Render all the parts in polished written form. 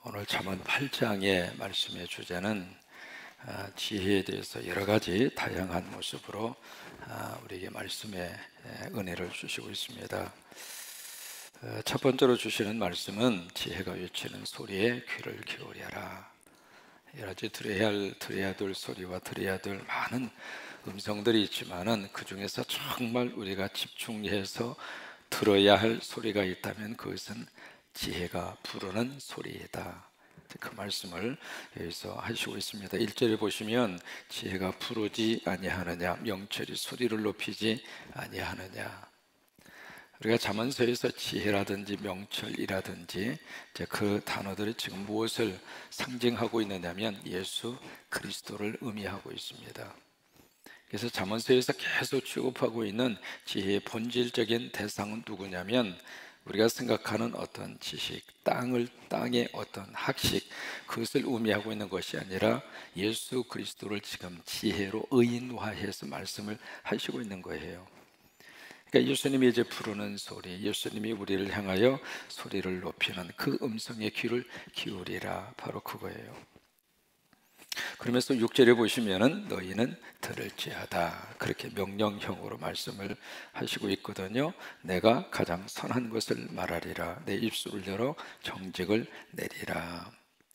오늘 잠언 8장의 말씀의 주제는 지혜에 대해서 여러 가지 다양한 모습으로 우리에게 말씀의 은혜를 주시고 있습니다. 첫 번째로 주시는 말씀은 지혜가 외치는 소리에 귀를 기울여라. 여러 가지 들어야 될 소리와 들어야 될 많은 음성들이 있지만은 그 중에서 정말 우리가 집중해서 들어야 할 소리가 있다면 그것은 지혜가 부르는 소리이다. 그 말씀을 여기서 하시고 있습니다. 1절에 보시면 지혜가 부르지 아니하느냐, 명철이 소리를 높이지 아니하느냐. 우리가 잠언서에서 지혜라든지 명철이라든지 그 단어들이 지금 무엇을 상징하고 있느냐면 예수 그리스도를 의미하고 있습니다. 그래서 잠언서에서 계속 취급하고 있는 지혜의 본질적인 대상은 누구냐면 우리가 생각하는 어떤 지식, 땅의 어떤 학식, 그것을 의미하고 있는 것이 아니라 예수 그리스도를 지금 지혜로 의인화해서 말씀을 하시고 있는 거예요. 그러니까 예수님이 이제 부르는 소리, 예수님이 우리를 향하여 소리를 높이는 그 음성의 귀를 기울이라, 바로 그거예요. 그러면서 6절에 보시면은 너희는 들을지어다, 그렇게 명령형으로 말씀을 하시고 있거든요. 내가 가장 선한 것을 말하리라, 내 입술을 열어 정직을 내리라.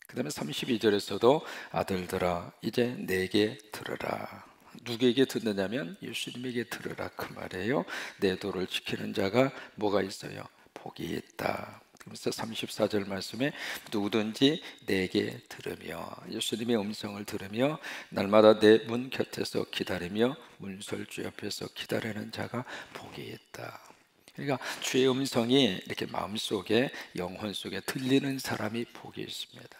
그 다음에 32절에서도 아들들아 이제 내게 들으라. 누구에게 듣느냐면 예수님에게 들으라, 그 말이에요. 내 도를 지키는 자가 뭐가 있어요? 복이 있다. 그래서 34절 말씀에 누구든지 내게 들으며, 예수님의 음성을 들으며 날마다 내 문 곁에서 기다리며 문설주 옆에서 기다리는 자가 복이 있다. 그러니까 주의 음성이 이렇게 마음속에, 영혼 속에 들리는 사람이 복이 있습니다.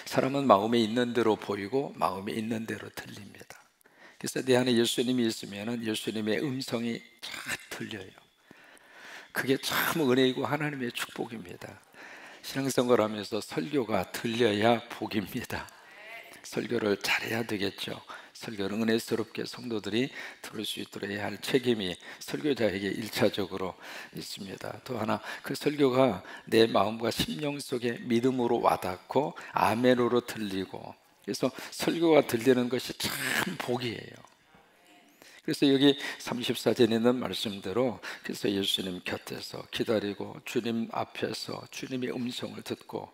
사람은 마음에 있는 대로 보이고 마음에 있는 대로 들립니다. 그래서 내 안에 예수님이 있으면 예수님의 음성이 잘 들려요. 그게 참 은혜이고 하나님의 축복입니다. 신앙생활을 하면서 설교가 들려야 복입니다. 설교를 잘해야 되겠죠. 설교를 은혜스럽게 성도들이 들을 수 있도록 해야 할 책임이 설교자에게 1차적으로 있습니다. 또 하나, 그 설교가 내 마음과 심령 속에 믿음으로 와닿고 아멘으로 들리고, 그래서 설교가 들리는 것이 참 복이에요. 그래서 여기 34절에 있는 말씀대로 그래서 예수님 곁에서 기다리고 주님 앞에서 주님의 음성을 듣고,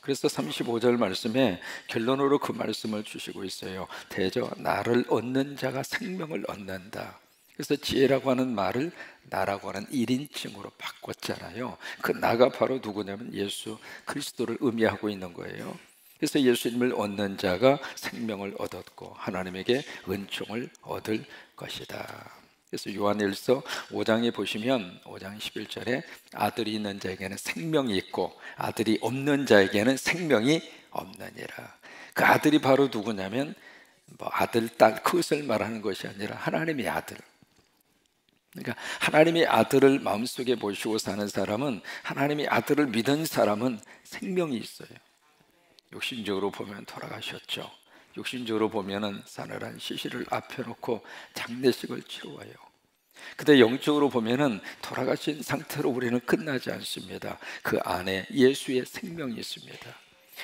그래서 35절 말씀에 결론으로 그 말씀을 주시고 있어요. 대저 나를 얻는 자가 생명을 얻는다. 그래서 지혜라고 하는 말을 나라고 하는 1인칭으로 바꿨잖아요. 그 나가 바로 누구냐면 예수 그리스도를 의미하고 있는 거예요. 그래서 예수님을 얻는 자가 생명을 얻었고 하나님에게 은총을 얻을 것이다. 그래서 요한일서 5장에 보시면 5장 11절에 아들이 있는 자에게는 생명이 있고 아들이 없는 자에게는 생명이 없느니라. 그 아들이 바로 누구냐면 아들, 딸 그것을 말하는 것이 아니라 하나님의 아들. 그러니까 하나님의 아들을 마음속에 모시고 사는 사람은, 하나님의 아들을 믿은 사람은 생명이 있어요. 육신적으로 보면 돌아가셨죠. 육신적으로 보면은 싸늘한 시신을 앞에 놓고 장례식을 치루어요. 근데 영적으로 보면은 돌아가신 상태로 우리는 끝나지 않습니다. 그 안에 예수의 생명이 있습니다.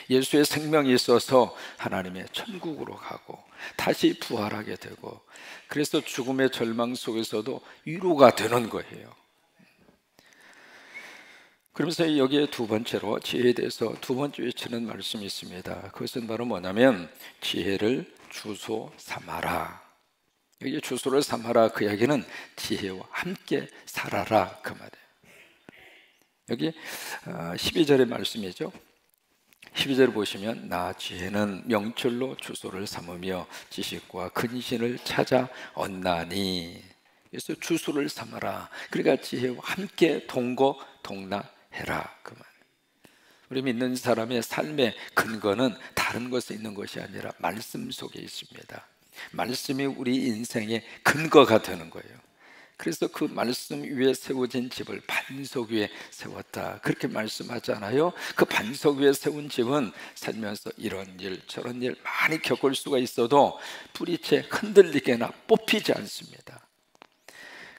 예수의 생명이 있어서 하나님의 천국으로 가고 다시 부활하게 되고, 그래서 죽음의 절망 속에서도 위로가 되는 거예요. 그러면서 여기에 두 번째로 지혜에 대해서 두 번째 외치는 말씀이 있습니다. 그것은 바로 뭐냐면 지혜를 주소 삼아라. 여기 주소를 삼아라, 그 이야기는 지혜와 함께 살아라, 그 말이에요. 여기 12절의 말씀이죠. 12절 보시면 나 지혜는 명철로 주소를 삼으며 지식과 근신을 찾아 얻나니. 그래서 주소를 삼아라, 그러니까 지혜와 함께 동거 동락해라, 그 말. 우리 믿는 사람의 삶의 근거는 다른 것에 있는 것이 아니라 말씀 속에 있습니다. 말씀이 우리 인생의 근거가 되는 거예요. 그래서 그 말씀 위에 세워진 집을 반석 위에 세웠다, 그렇게 말씀하잖아요. 그 반석 위에 세운 집은 살면서 이런 일 저런 일 많이 겪을 수가 있어도 뿌리채 흔들리거나 뽑히지 않습니다.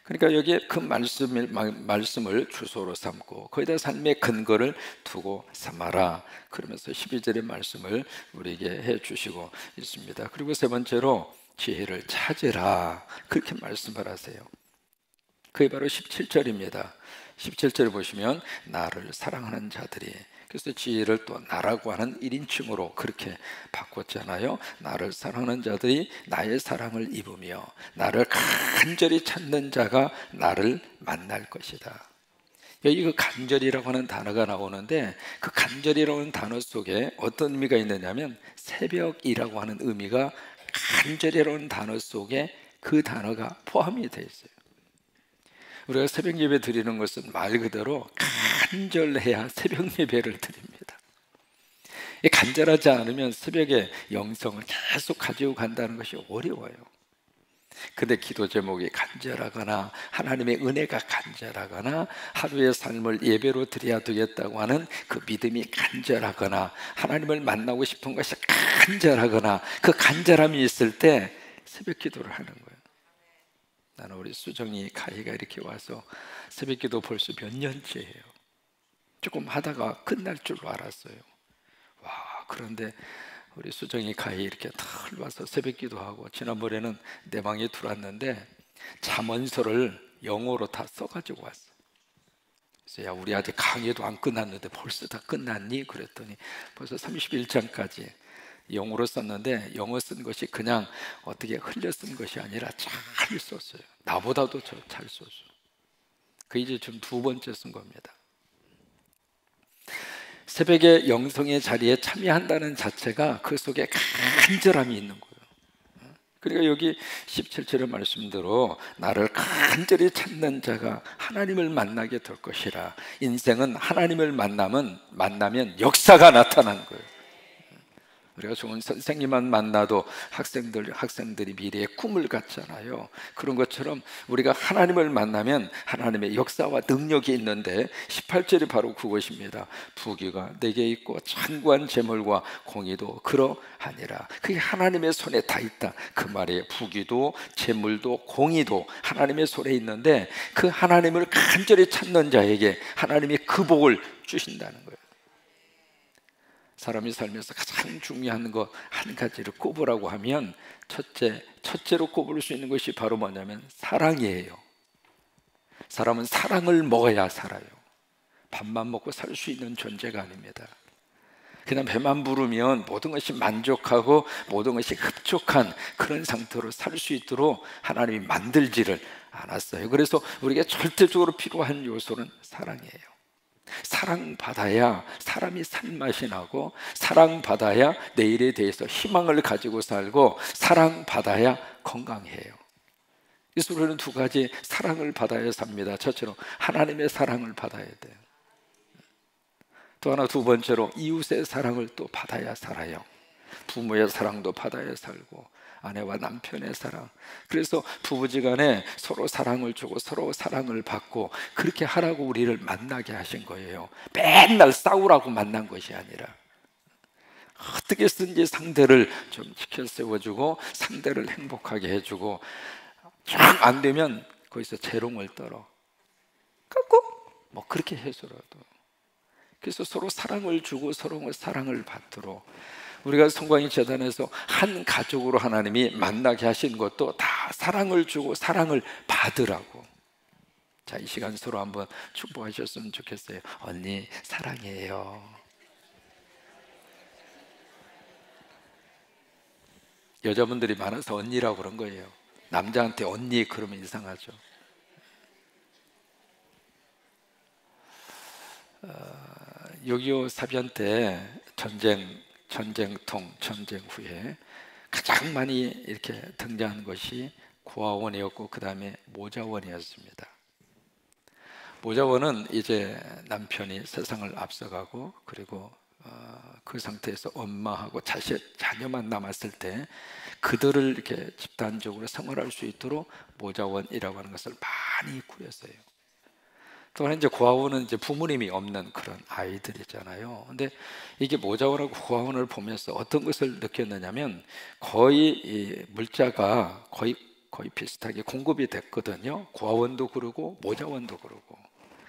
그러니까 여기에 그 말씀을 주소로 삼고 거기다 삶의 근거를 두고 삼아라, 그러면서 12절의 말씀을 우리에게 해 주시고 있습니다. 그리고 세 번째로 지혜를 찾으라, 그렇게 말씀을 하세요. 그게 바로 17절입니다. 17절 보시면 나를 사랑하는 자들이, 그래서 지혜를 또 나라고 하는 1인칭으로 그렇게 바꿨잖아요. 나를 사랑하는 자들이 나의 사랑을 입으며 나를 간절히 찾는 자가 나를 만날 것이다. 여기 그 간절이라고 하는 단어가 나오는데, 그 간절이라고 하는 단어 속에 어떤 의미가 있느냐면 새벽이라고 하는 의미가 간절이라고 하는 단어 속에 그 단어가 포함이 되어 있어요. 우리가 새벽 예배 드리는 것은 말 그대로 간절해야 새벽 예배를 드립니다. 간절하지 않으면 새벽에 영성을 계속 가지고 간다는 것이 어려워요. 근데 기도 제목이 간절하거나 하나님의 은혜가 간절하거나 하루의 삶을 예배로 드려야 되겠다고 하는 그 믿음이 간절하거나 하나님을 만나고 싶은 것이 간절하거나 그 간절함이 있을 때 새벽 기도를 하는 거예요. 나는 우리 수정이 가희가 이렇게 와서 새벽 기도 벌써 몇 년째예요. 조금 하다가 끝날 줄로 알았어요. 와, 그런데 우리 수정이 가희 이렇게 털 와서 새벽 기도하고, 지난번에는 내 방에 들어왔는데 잠언서를 영어로 다 써가지고 왔어. 그래서 야, 우리 아직 강의도 안 끝났는데 벌써 다 끝났니? 그랬더니 벌써 31장까지 영어로 썼는데, 영어 쓴 것이 그냥 어떻게 흘려 쓴 것이 아니라 잘 썼어요. 나보다도 잘 썼어요. 그 이제 지금 두 번째 쓴 겁니다. 새벽에 영성의 자리에 참여한다는 자체가 그 속에 간절함이 있는 거예요. 그러니까 여기 17절의 말씀대로 나를 간절히 찾는 자가 하나님을 만나게 될 것이라. 인생은 하나님을 만나면 역사가 나타나는 거예요. 우리가 좋은 선생님만 만나도 학생들이 미래의 꿈을 갖잖아요. 그런 것처럼 우리가 하나님을 만나면 하나님의 역사와 능력이 있는데, 18절이 바로 그것입니다. 부귀가 내게 있고 창고한 재물과 공의도 그러하니라. 그게 하나님의 손에 다 있다, 그 말이에요. 부귀도 재물도 공의도 하나님의 손에 있는데, 그 하나님을 간절히 찾는 자에게 하나님이 그 복을 주신다는 거예요. 사람이 살면서 가장 중요한 거 한 가지를 꼽으라고 하면 첫째로 꼽을 수 있는 것이 바로 뭐냐면 사랑이에요. 사람은 사랑을 먹어야 살아요. 밥만 먹고 살 수 있는 존재가 아닙니다. 그냥 배만 부르면 모든 것이 만족하고 모든 것이 흡족한 그런 상태로 살 수 있도록 하나님이 만들지를 않았어요. 그래서 우리가 절대적으로 필요한 요소는 사랑이에요. 사랑받아야 사람이 살맛이 나고, 사랑받아야 내일에 대해서 희망을 가지고 살고, 사랑받아야 건강해요. 그래서 우리는 두 가지 사랑을 받아야 삽니다. 첫째로 하나님의 사랑을 받아야 돼요. 또 하나, 두 번째로 이웃의 사랑을 또 받아야 살아요. 부모의 사랑도 받아야 살고, 아내와 남편의 사랑. 그래서 부부지간에 서로 사랑을 주고 서로 사랑을 받고 그렇게 하라고 우리를 만나게 하신 거예요. 맨날 싸우라고 만난 것이 아니라 어떻게 쓰든지 상대를 좀 지켜 세워주고 상대를 행복하게 해주고, 쫙 안 되면 거기서 재롱을 떨어 갖고 뭐 그렇게 해서라도, 그래서 서로 사랑을 주고 서로 사랑을 받도록 우리가 성광이 재단에서 한 가족으로 하나님이 만나게 하신 것도 다 사랑을 주고 사랑을 받으라고. 자, 이 시간 서로 한번 축복하셨으면 좋겠어요. 언니 사랑해요. 여자분들이 많아서 언니라고 그런 거예요. 남자한테 언니 그러면 이상하죠. 6.25 사변 때 전쟁 후에 가장 많이 이렇게 등장하는 것이 고아원이었고, 그 다음에 모자원이었습니다. 모자원은 이제 남편이 세상을 앞서가고, 그리고 그 상태에서 엄마하고 자녀만 남았을 때 그들을 이렇게 집단적으로 생활할 수 있도록 모자원이라고 하는 것을 많이 꾸렸어요. 또 하나 이제 고아원은 이제 부모님이 없는 그런 아이들이잖아요. 근데 이게 모자원하고 고아원을 보면서 어떤 것을 느꼈느냐면, 거의 이 물자가 거의 거의 비슷하게 공급이 됐거든요. 고아원도 그러고 모자원도 그러고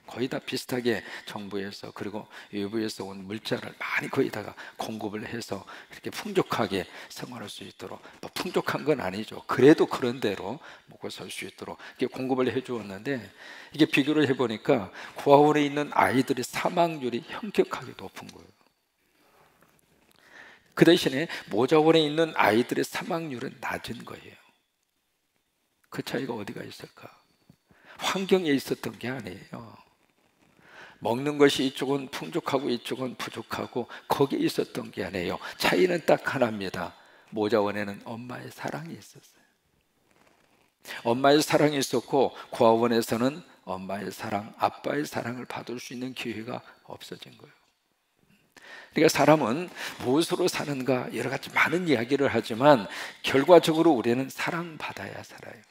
거의 다 비슷하게 정부에서 그리고 외부에서 온 물자를 많이 거의 다가 공급을 해서 이렇게 풍족하게 생활할 수 있도록, 뭐 풍족한 건 아니죠. 그래도 그런 대로 먹고 살 수 있도록 이렇게 공급을 해 주었는데, 이게 비교를 해보니까 고아원에 있는 아이들의 사망률이 현격하게 높은 거예요. 그 대신에 모자원에 있는 아이들의 사망률은 낮은 거예요. 그 차이가 어디가 있을까? 환경에 있었던 게 아니에요. 먹는 것이 이쪽은 풍족하고 이쪽은 부족하고 거기에 있었던 게 아니에요. 차이는 딱 하나입니다. 모자원에는 엄마의 사랑이 있었어요. 엄마의 사랑이 있었고 고아원에서는 엄마의 사랑, 아빠의 사랑을 받을 수 있는 기회가 없어진 거예요. 그러니까 사람은 무엇으로 사는가 여러 가지 많은 이야기를 하지만 결과적으로 우리는 사랑받아야 살아요.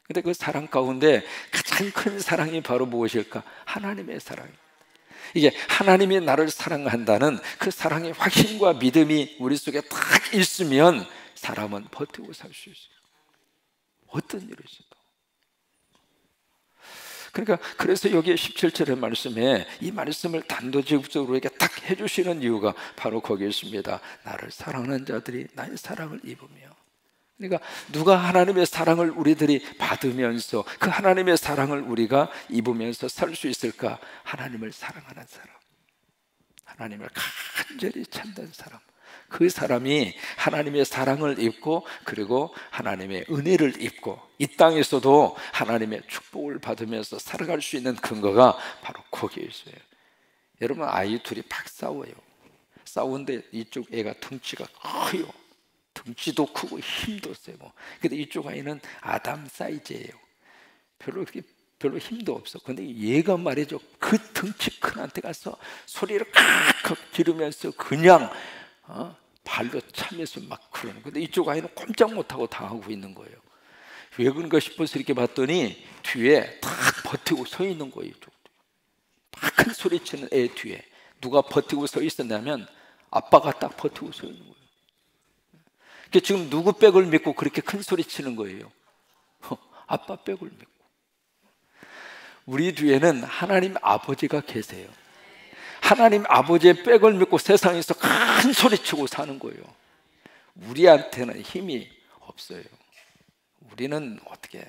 근데 그 사랑 가운데 가장 큰 사랑이 바로 무엇일까? 하나님의 사랑입니다. 이게 하나님이 나를 사랑한다는 그 사랑의 확신과 믿음이 우리 속에 딱 있으면 사람은 버티고 살 수 있어요. 어떤 일이 있어도. 그러니까 그래서 여기 17절의 말씀에 이 말씀을 단도직입적으로 이렇게 딱 해주시는 이유가 바로 거기에 있습니다. 나를 사랑하는 자들이 나의 사랑을 입으며. 그러니까 누가 하나님의 사랑을 우리들이 받으면서 그 하나님의 사랑을 우리가 입으면서 살 수 있을까? 하나님을 사랑하는 사람, 하나님을 간절히 찾는 사람, 그 사람이 하나님의 사랑을 입고 그리고 하나님의 은혜를 입고 이 땅에서도 하나님의 축복을 받으면서 살아갈 수 있는 근거가 바로 거기에 있어요. 여러분, 아이 둘이 막 싸워요. 싸우는데 이쪽 애가 덩치가 커요. 덩치도 크고 힘도 세고. 근데 이쪽 아이는 아담 사이즈예요. 별로 힘도 없어. 근데 얘가 말이죠, 그 덩치 큰 한테 가서 소리를 칵칵 지르면서 그냥 발로 차면서 막 그러는. 근데 이쪽 아이는 꼼짝 못하고 당하고 있는 거예요. 왜 그런가 싶어서 이렇게 봤더니 뒤에 딱 버티고 서 있는 거예요. 막 큰 소리 치는 애 뒤에 누가 버티고 서 있었냐면 아빠가 딱 버티고 서 있는 거예요. 지금 누구 백을 믿고 그렇게 큰 소리 치는 거예요? 아빠 백을 믿고. 우리 뒤에는 하나님 아버지가 계세요. 하나님 아버지의 백을 믿고 세상에서 큰 소리치고 사는 거예요. 우리한테는 힘이 없어요. 우리는 어떻게?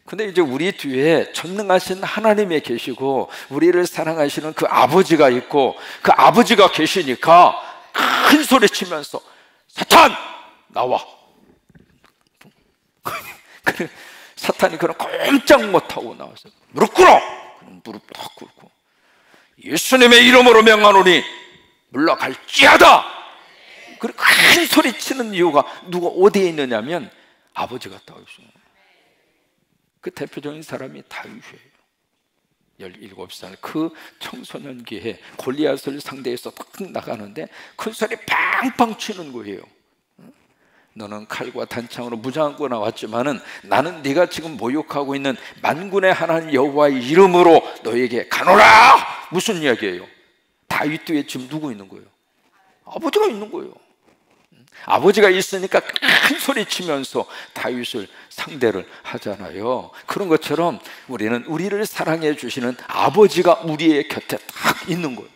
근데 이제 우리 뒤에 전능하신 하나님이 계시고 우리를 사랑하시는 그 아버지가 있고 그 아버지가 계시니까 큰 소리치면서 사탄! 나와! 사탄이 그럼 꼼짝 못하고 나와서 무릎 꿇어! 무릎 딱 꿇고 예수님의 이름으로 명하노니 물러갈지어다! 큰 소리 치는 이유가 누가 어디에 있느냐면 아버지가 딱 있어요. 그 대표적인 사람이 다윗이에요. 17살 그 청소년기에 골리앗을 상대해서 딱 나가는데 큰 소리 팡팡 치는 거예요. 너는 칼과 단창으로 무장하고 나왔지만은 나는 네가 지금 모욕하고 있는 만군의 하나님 여호와의 이름으로 너에게 가노라! 무슨 이야기예요? 다윗 뒤에 지금 누구 있는 거예요? 아버지가 있는 거예요. 아버지가 있으니까 큰 소리 치면서 다윗을 상대를 하잖아요. 그런 것처럼 우리는 우리를 사랑해 주시는 아버지가 우리의 곁에 딱 있는 거예요.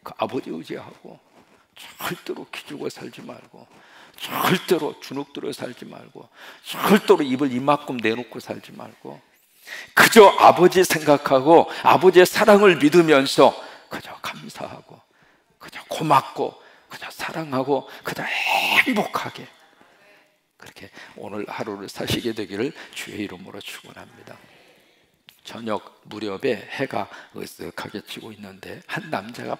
그 아버지 의지하고 절대로 기죽어 살지 말고 절대로 주눅들어 살지 말고 절대로 입을 이만큼 내놓고 살지 말고 그저 아버지 생각하고 아버지의 사랑을 믿으면서 그저 감사하고 그저 고맙고 그저 사랑하고 그저 행복하게 그렇게 오늘 하루를 사시게 되기를 주의 이름으로 축원합니다. 저녁 무렵에 해가 으쓱하게 지고 있는데 한 남자가 막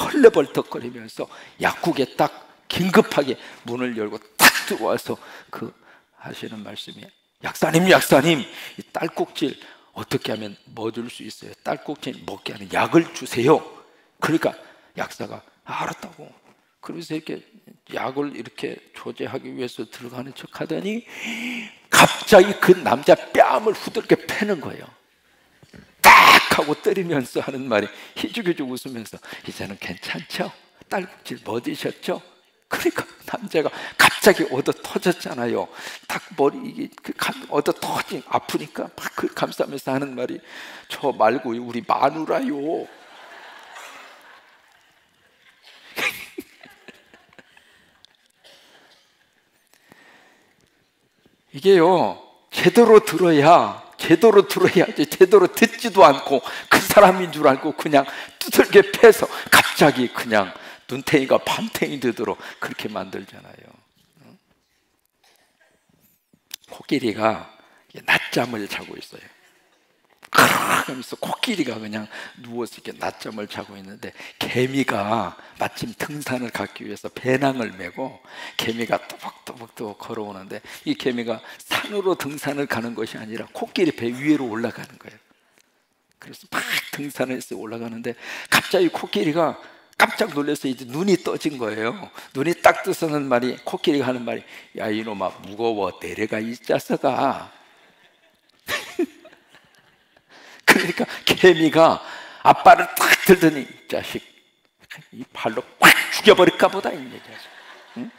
헐레벌떡거리면서 약국에 딱 긴급하게 문을 열고 딱 들어와서 그 하시는 말씀이 약사님 이 딸꾹질 어떻게 하면 뭐 줄 수 있어요? 딸꾹질 먹게 하는 약을 주세요. 그러니까 약사가 알았다고 그래서 이렇게 약을 이렇게 조제하기 위해서 들어가는 척 하더니 갑자기 그 남자 뺨을 후들게 패는 거예요. 딱 하고 때리면서 하는 말이 희죽희죽 웃으면서 이제는 괜찮죠? 딸꾹질 뭐 드셨죠? 그러니까 남자가 갑자기 갑자기 얻어 터졌잖아요. 딱 머리 이게 얻어 터진 아프니까 막 그 감싸면서 하는 말이 저 말고 우리 마누라요. 이게요, 제대로 들어야지. 제대로 듣지도 않고 그 사람인 줄 알고 그냥 두들겨 패서 갑자기 그냥 눈탱이가 밤탱이 되도록 그렇게 만들잖아요. 코끼리가 낮잠을 자고 있어요. 그러면서 코끼리가 그냥 누워서 이렇게 낮잠을 자고 있는데, 개미가 마침 등산을 가기 위해서 배낭을 메고 개미가 또박또박 걸어오는데, 이 개미가 산으로 등산을 가는 것이 아니라 코끼리 배 위로 올라가는 거예요. 그래서 막 등산해서 올라가는데 갑자기 코끼리가 깜짝 놀라서 이제 눈이 떠진 거예요. 눈이 딱 뜨서는 말이, 코끼리가 하는 말이, 야 이놈아 무거워 내려가 이 자식아. 그러니까 개미가 앞발을 딱 들더니, 이 자식 이 발로 꽉 죽여버릴까 보다 이 자식. 응?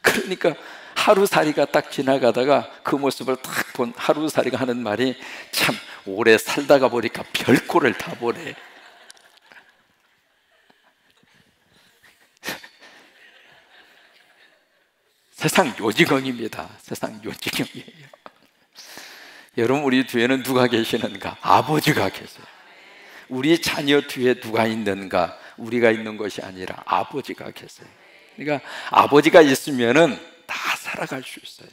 그러니까 하루살이가 딱 지나가다가 그 모습을 딱 본 하루살이가 하는 말이, 참 오래 살다가 보니까 별꼴을 다 보네. 세상 요지경입니다. 세상 요지경이에요. 여러분, 우리 뒤에는 누가 계시는가? 아버지가 계세요. 우리 자녀 뒤에 누가 있는가? 우리가 있는 것이 아니라 아버지가 계세요. 그러니까 아버지가 있으면은 다 살아갈 수 있어요.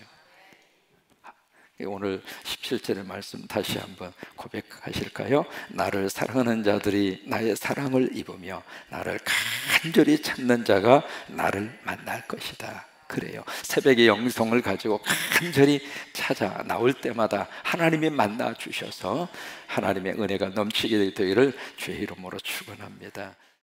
오늘 17절의 말씀 다시 한번 고백하실까요? 나를 사랑하는 자들이 나의 사랑을 입으며 나를 간절히 찾는 자가 나를 만날 것이다. 그래요. 새벽의 영성을 가지고 간절히 찾아 나올 때마다 하나님이 만나 주셔서 하나님의 은혜가 넘치게 되기를 주의 이름으로 축원합니다.